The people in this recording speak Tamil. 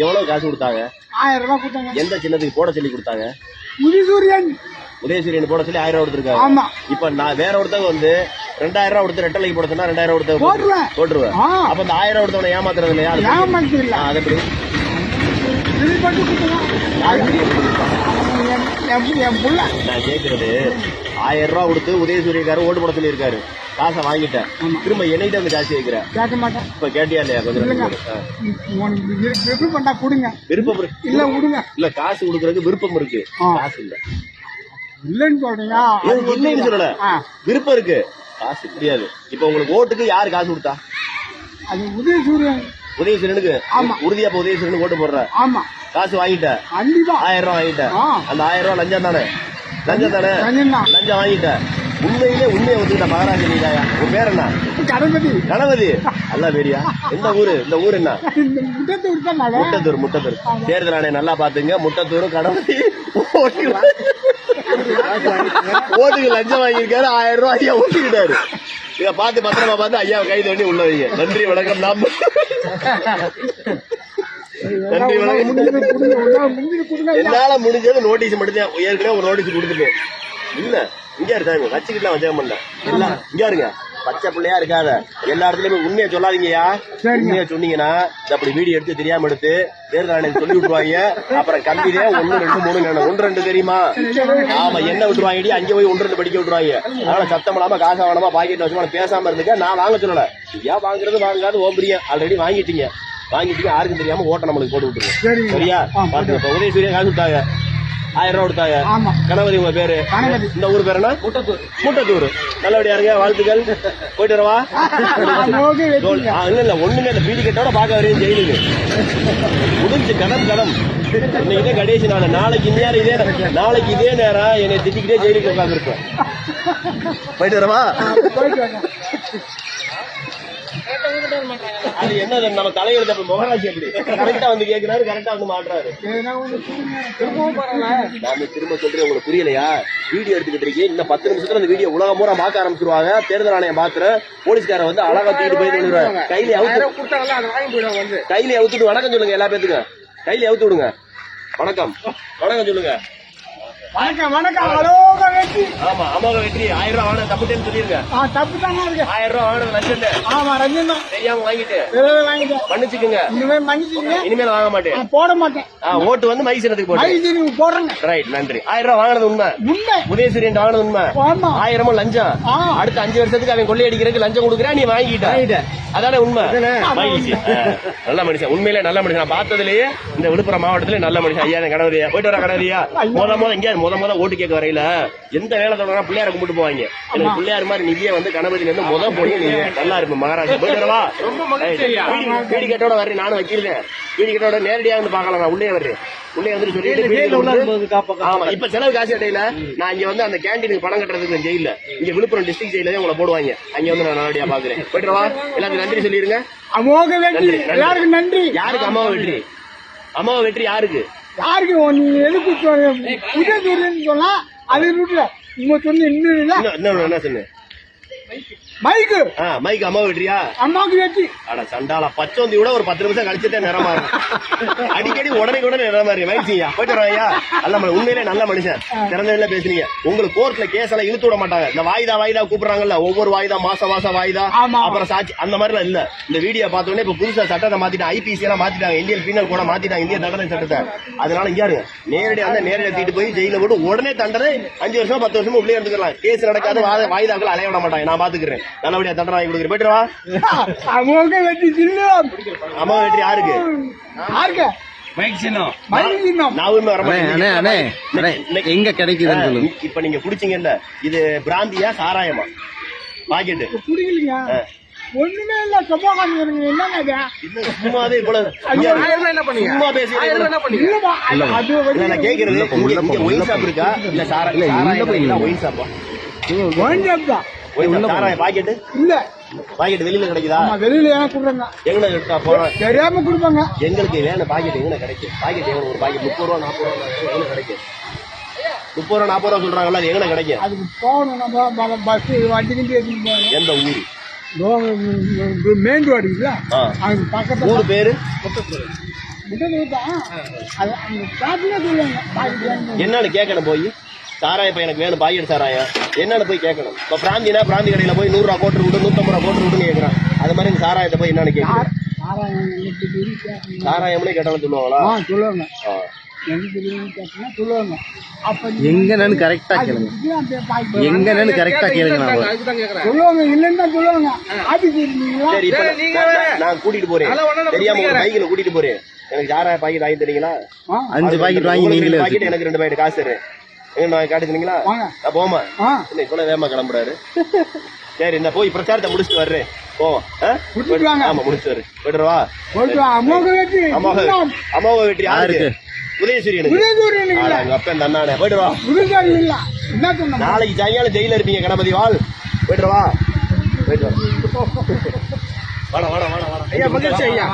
எவ்வளவு காசு கொடுத்தாங்க? 1000 ரூபாய் கொடுத்தாங்க. எந்த சின்னத்துக்கு போட சொல்லி கொடுத்தாங்க? உதயசூரியன் போட சொல்லி 1000 ரூபாய் கொடுத்துருக்காங்க. ஆமா. இப்ப நான் வேற ஒருத்தவங்க வந்து 2000 ரூபாய் கொடுத்து ரெட்டலைக்கு போட சொன்னா 2000 ரூபாய் போட்டுருவேன். அப்ப இந்த 1000 ரூபாய் கொடுத்தவன ஏமாத்துறது இல்லையா? அது எப்படி? நான் கேட்கறது 1000 ரூபாய் கொடுத்து உதயசூரியக்காரர் ஓட்டு போட சொல்லியிருக்காரு. காசை வாங்கிட்டேன், திரும்ப என்னைட்டு வந்து காசு கேட்கிறேன். கேட்க மாட்டேன். இப்ப கேட்டியா இல்லையா? கொஞ்சம் விருப்பம் இல்ல விடுங்க. இல்ல காசு கொடுக்கறதுக்கு விருப்பம் இருக்கு, காசு இல்ல இல்லன்னு சொல்றீங்க. இல்லைன்னு சொல்லல, விருப்பம் இருக்கு, காசு முடியாது. இப்ப உங்களுக்கு ஓட்டுக்கு யாரு காசு கொடுத்தா? அது உதயசூரியன். உதயசூரியனுக்கு உறுதியா இப்ப உதயசூரியன் ஓட்டு போடுற. ஆமா. காசு வாங்கிட்டேன், 1000 ரூபாய் வாங்கிட்டேன். அந்த 1000 ரூபாய் லஞ்சம் தானே? லஞ்சம் தானே? லஞ்சம் வாங்கிட்டேன். உண்மையிலே உண்மையை ஒத்துக்கிட்ட மகாராஜா நீதாயா? உன் பேர் என்ன? கணபதி. கணபதி அல்ல பேரியா? எந்த ஊரு? இந்த ஊர் என்ன? முட்டத்தூர். முட்டத்தூர் தேர்தல் ஆணையம் நல்லா பாத்துங்க. முட்டத்தூர் கணபதி ஓட்டுக்கு லஞ்சம் வாங்கியிருக்காரு. 1000 ரூபாய் ஐயா ஒத்துக்கிட்டாரு. இத பார்த்து பத்திரமா பார்த்து ஐயா கைது பண்ணி உள்ள வைங்க. நன்றி வணக்கம். நாம நன்றி வணக்கம். என்னால முடிஞ்சது நோட்டீஸ் மட்டும்தான். ஏற்கனவே ஒரு நோட்டீஸ் கொடுத்துட்டு இல்ல இங்க இருக்காங்க கட்சிக்கிட்டு வச்சேன் பண்ண எல்லாம் இங்க இருங்க. பச்சை பிள்ளையா இருக்காத, எல்லா இடத்துலயுமே உண்மையை சொல்லாதீங்கயா. உண்மையை சொன்னீங்கன்னா அப்படி வீடியோ எடுத்து தெரியாம எடுத்து தேர்தல் ஆணையம் சொல்லி விட்டுருவாங்க. அப்புறம் கம்பிதே 1 2 3 1 2 தெரியுமா? ஆமா, என்ன விட்டுருவாங்க, அங்கே போய் 1 2 படிக்க விட்டுருவாங்க. அதனால சத்தம் இல்லாம காசா வேணாமா பாக்கெட் வச்சு பேசாம இருந்துக்க. நான் வாங்க சொல்லல, ஏன் வாங்குறது வாங்காது ஓம்பரியா. ஆல்ரெடி வாங்கிட்டீங்க, யாருக்கும் தெரியாம ஓட்ட நம்மளுக்கு போட்டு விட்டுருவோம். சரியா? பாத்துக்க. உதயசூரியன் காசு கொடுத்தாங்க, 1000 ரூபாய் கொடுத்தாங்க. கணபதி உங்க பேரு? இந்த ஊர் பேரு என்ன? முட்டத்தூர். நல்லபடியா இருங்க, வாழ்த்துக்கள். போயிட்டு வரவா? இல்ல இல்ல ஒண்ணுமே இல்ல, பீடி கட்டோட பாக்க வரையும் ஜெயிலுக்கு முடிஞ்சு கடம். இன்னைக்கு கடைசி நாள். நாளைக்கு இதே நேரம் என்னை திட்டிக்கிட்டே ஜெயிலுக்கு உட்கார்ந்து இருப்பேன். போயிட்டு வரவா? அது என்னது நம்ம தலைவர் முகராட்சி எப்படி கரெக்டா வந்து கேட்கிறாரு, கரெக்டா வந்து மாட்டுறாரு. நான் திரும்ப சொல்றேன், உங்களுக்கு புரியலையா? வீடியோ எடுத்துக்கிட்டு இருக்கீங்க, இன்னும் 10 நிமிஷத்துல அந்த வீடியோ உலகம் பூரா பார்க்க ஆரம்பிச்சிருவாங்க. தேர்தல் ஆணையம் பாக்குறேன், போலீஸ்கார வந்து அழகா தூக்கிட்டு போயிட்டு கையில அவுத்துட்டு வணக்கம் சொல்லுங்க. எல்லா பேத்துக்கும் கையில அவுத்து விடுங்க. வணக்கம் சொல்லுங்க. வணக்கம். வெற்றி. ஆமா, அமோக வெற்றி. 1000 ரூபாய் வாங்க தப்புட்டேன்னு சொல்லிருங்க. தப்பு தானே இருக்கு. 1000 ரூபாய் வாங்க லஞ்சம். ஆமா, லஞ்சம் தான். தெரியாம வாங்கிட்டு மன்னிச்சுக்குங்க. இனிமேல் வாங்க மாட்டேன், போட மாட்டேன். ஓட்டு வந்து மைசனத்துக்கு போடுறேன். ரைட், நன்றி. 1000 ரூபாய் வாங்கினது உண்மை. உதயசூரியன் வாங்கினது உண்மை. 1000 லஞ்சம். அடுத்த 5 வருஷத்துக்கு அவன் கொள்ளையடிக்கிறதுக்கு லஞ்சம் கொடுக்குறேன், நீ வாங்கிட்ட. அதான உண்மை. நல்ல மனுஷன், உண்மையிலே நல்ல மனுஷன். நான் பார்த்ததுலயே இந்த விழுப்புரம் மாவட்டத்திலே நல்ல மனுஷன். ஐயா கணவரியா போயிட்டு வர. கணவரியா முத ஓட்டு கேட்க வரையில எந்த வேலை தொடங்கினா பிள்ளையார கும்பிட்டு போவாங்க. எனக்கு பிள்ளையார் மாதிரி நீங்க வந்து கணபதியில இருந்து முத போய் நீங்க நல்லா இருப்பேன். மகாராஜா போயிட்டு வரவா? வீடு கேட்டோட வர்றேன், நானும் வைக்கிறேன். வீடு கேட்டோட நேரடியா வந்து பாக்கலாம். நான் உள்ளே வர்றேன். உள்ளே வந்து சொல்லிட்டு ஆமா, இப்ப செலவு காசு கட்டையில நான் இங்க வந்து அந்த கேண்டீனுக்கு பணம் கட்டுறதுக்கு ஜெயில இங்க விழுப்புரம் டிஸ்ட்ரிக்ட் ஜெயில உங்களை போடுவாங்க. அங்க வந்து நான் நேரடியா பாக்குறேன். போயிட்டு வரவா? எல்லாத்துக்கும் நன்றி சொல்லிருங்க. அமோக வெற்றி. எல்லாருக்கும் நன்றி. யாருக்கு அம்மாவை வெற்றி? அம்மாவை வெற்றி யாருக்கு? எதுக்கு சொன்னா அது சொன்ன என்ன சொன்ன? மைக்கு அம்மா வெற்றியா? அம்மாவுக்கு வெற்றி. அட சண்டால பச்சோந்தி விட ஒரு 10 நிமிஷம் கழிச்சுட்டே நிறமா அடிக்கடி உடனே நிறமா மகிழ்ச்சியா. போயிட்டு வரையா? நல்ல உண்மையிலே நல்ல மனுஷன். திறந்த பேசுறீங்க. உங்களுக்கு கோர்ட்ல கேஸ் எல்லாம் இழுத்து விட மாட்டாங்க. இந்த வாய்தா கூப்பிடுறாங்கல்ல, ஒவ்வொரு வாய்தா மாசம் வாய்தா, அப்புறம் சாட்சி, அந்த மாதிரி எல்லாம் இல்ல. இந்த வீடியோ பார்த்தோன்னே இப்ப புதுசா சட்டத்தை மாத்திட்டாங்க. IPC எல்லாம் மாத்திட்டாங்க, இந்தியன் பீனல் கூட மாத்திட்டாங்க, இந்திய தண்டனை சட்டத்தை. அதனால இங்க நேரடியா தூக்கிட்டு போய் ஜெயில போட்டு உடனே தண்டனை 5 வருஷம் 10 வருஷம் உள்ளே இருந்துக்கலாம். கேஸ் நடக்காத வாய்தாக்கள் அலைய விட மாட்டாங்க. நான் பாத்துக்கிறேன். நல்லபடியா தண்டனை வாங்கி கொடுக்குறேன். போயிட்டு வா. அமோக வெற்றி. அம்மா வெற்றி யாருக்கு? எங்க கிடைக்குது? இப்ப நீங்க குடிச்சீங்கல்ல, இது பிராந்தியா சாராயமா? பாக்கெட்டு ஒண்ணுமே இல்ல. சும்மாவே இவ்வளவு சும்மா பேசி நான் கேக்குறது, ஒயின் ஷாப் இருக்கா இல்ல சாராயம்? ஒயின் ஷாப்பா? பாக்கெட்டு இல்ல. பாக்கெட் வெளியில கிடைக்குதா? வெளியில கொடுறாங்க. எங்க போறோம் தெரியாம கொடுப்பாங்க. எங்களுக்கு வேணும் பாக்கெட். எங்க கிடைக்கும் பாக்கெட்? எங்க ஒரு பாக்கெட் 30 ரூபா 40 ரூபா எங்க கிடைக்கும்? 30 ரூபா 40 ரூபா சொல்றாங்கல்ல, அது எங்க கிடைக்கும்? அதுக்கு போகணும். நம்ம பஸ் வண்டிக்கிட்டு எடுத்துட்டு போகணும். எந்த ஊரு? மெயின் ரோடு இல்ல, அது பக்கத்துல. ஊரு பேரு முட்டை கொடுத்தான் அது அந்த சாப்பிட்டே சொல்லுவாங்க பாக்கெட் வாங்கி என்னன்னு கேட்கணும் போய் சாராயம் இப்ப எனக்கு வேணும் பாக்கெட் சாராயம் என்னன்னு போய் கேட்கணும் இப்ப பிராந்தினா பிராந்தி கடையில போய் 100 ரூபா கோட்டு விட்டு 150 ரூபா கோட்டு விட்டுன்னு கேட்கறான் அது மாதிரி இந்த சாராயத்தை போய் என்னன்னு கேட்கணும் சாராயம் எனக்கு தெரியும் கேட்கணும். சாராயம்னு கேட்டாலும் சொல்லுவாங்களா சொல்லுவாங்க ஆ. எனக்கு தெரியும் கேட்டீங்கன்னா சொல்லுவாங்க அப்ப எங்கன்னு கரெக்டா கேளுங்க எங்கன்னு கரெக்டா கேளுங்க சொல்லுவாங்க இல்லைன்னு தான் சொல்லுவாங்க ஆபீஸ் இருக்கீங்களா சரி இப்ப நான் கூட்டிட்டு போறேன் தெரியாம ஒரு பைக்கில் கூட்டிட்டு போறேன் எனக்கு சாராய பாக்கெட் வாங்கி தரீங்களா 5 பாக்கெட் வாங்கி உங்களுக்கு நீங்களே பாக்கெட் எனக்கு 2 பாக்கெட் காசு தரேன் என்ன வாங்கி காட்டுறீங்களா வாங்க. நான் போமா ஆ என்ன இப்ப வேகமா கிளம்புறாரு சரி இந்த போய் பிரச்சாரத்தை முடிச்சுட்டு வர்றேன் போவோம் ஆ? முடிச்சுட்டு வாங்க. ஆமா முடிச்சுட்டு வரேன் போயிடுவா போயிட்டு வா. அம்மாவுக்கு வெட்டி அம்மாவை வெற்றி யாருக்கு யாருக்கு? உதயசூரியனுக்கு உதயசூரியனுக்கு இல்ல. எங்க அப்பன் தன்னானே போயிட்டு வா உதயசூரி இல்ல என்ன சொன்ன நாளைக்கு சாயங்காலம் ஜெயில இருப்பீங்க கணபதி வாழ் போயிட்டு வா போயிட்டு வா வாடா வாடா வாடா வாடா ஐயா மகிழ்ச்சி ஐயா